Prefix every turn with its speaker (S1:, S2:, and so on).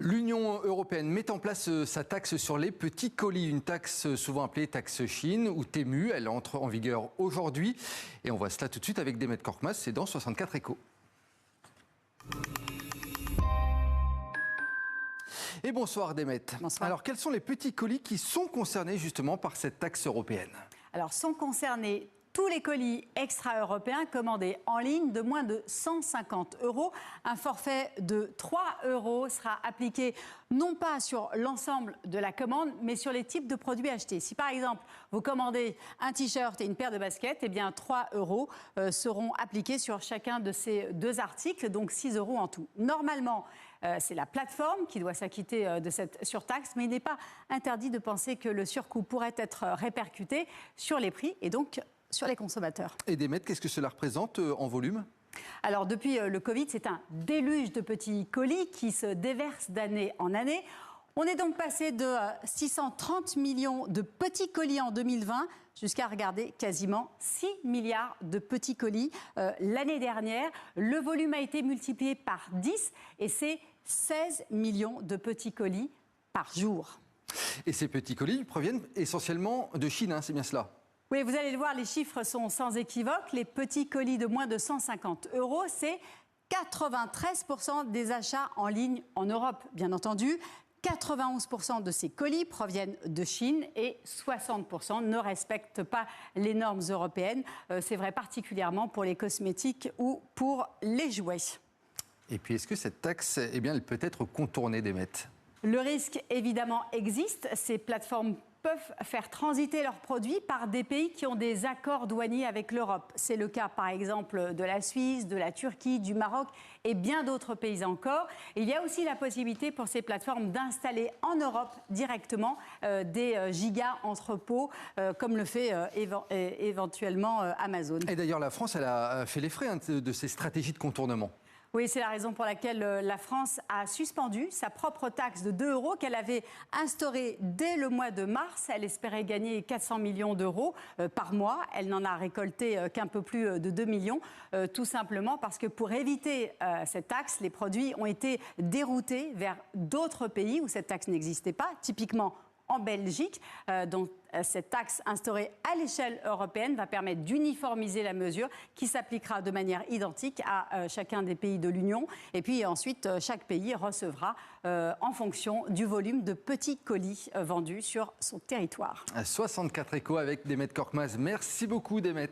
S1: L'Union européenne met en place sa taxe sur les petits colis, une taxe souvent appelée taxe Chine ou TEMU. Elle entre en vigueur aujourd'hui et on voit cela tout de suite avec Demet Korkmaz, c'est dans 64 Échos. Et bonsoir Demet.
S2: Bonsoir.
S1: Alors quels sont les petits colis qui sont concernés justement par cette taxe européenne?
S2: Alors sont concernés tous les colis extra-européens commandés en ligne de moins de 150 €. Un forfait de 3 € sera appliqué non pas sur l'ensemble de la commande, mais sur les types de produits achetés. Si par exemple, vous commandez un t-shirt et une paire de baskets, eh bien 3 € seront appliqués sur chacun de ces deux articles, donc 6 € en tout. Normalement, c'est la plateforme qui doit s'acquitter de cette surtaxe, mais il n'est pas interdit de penser que le surcoût pourrait être répercuté sur les prix et donc sur les consommateurs.
S1: Et Demet, qu'est-ce que cela représente en volume?
S2: Alors depuis le Covid, c'est un déluge de petits colis qui se déversent d'année en année. On est donc passé de 630 millions de petits colis en 2020 jusqu'à, regarder, quasiment 6 milliards de petits colis l'année dernière. Le volume a été multiplié par 10 et c'est 16 millions de petits colis par jour.
S1: Et ces petits colis proviennent essentiellement de Chine, hein, c'est bien cela?
S2: Oui, vous allez le voir, les chiffres sont sans équivoque. Les petits colis de moins de 150 €, c'est 93% des achats en ligne en Europe, bien entendu. 91% de ces colis proviennent de Chine et 60% ne respectent pas les normes européennes. C'est vrai particulièrement pour les cosmétiques ou pour les jouets.
S1: Et puis est-ce que cette taxe, eh bien, elle peut être contournée, Demet?
S2: Le risque, évidemment, existe. Ces plateformes peuvent faire transiter leurs produits par des pays qui ont des accords douaniers avec l'Europe. C'est le cas, par exemple, de la Suisse, de la Turquie, du Maroc et bien d'autres pays encore. Il y a aussi la possibilité pour ces plateformes d'installer en Europe directement des giga-entrepôts, comme le fait éventuellement Amazon.
S1: Et d'ailleurs, la France, elle a fait les frais de ces stratégies de contournement.
S2: Oui, c'est la raison pour laquelle la France a suspendu sa propre taxe de 2 € qu'elle avait instaurée dès le mois de mars. Elle espérait gagner 400 millions d'euros par mois. Elle n'en a récolté qu'un peu plus de 2 millions, tout simplement parce que pour éviter cette taxe, les produits ont été déroutés vers d'autres pays où cette taxe n'existait pas, typiquement en Belgique, dont cette taxe instaurée à l'échelle européenne va permettre d'uniformiser la mesure qui s'appliquera de manière identique à chacun des pays de l'Union. Et puis ensuite, chaque pays recevra en fonction du volume de petits colis vendus sur son territoire.
S1: 64 Échos avec Demet Korkmaz. Merci beaucoup, Demet.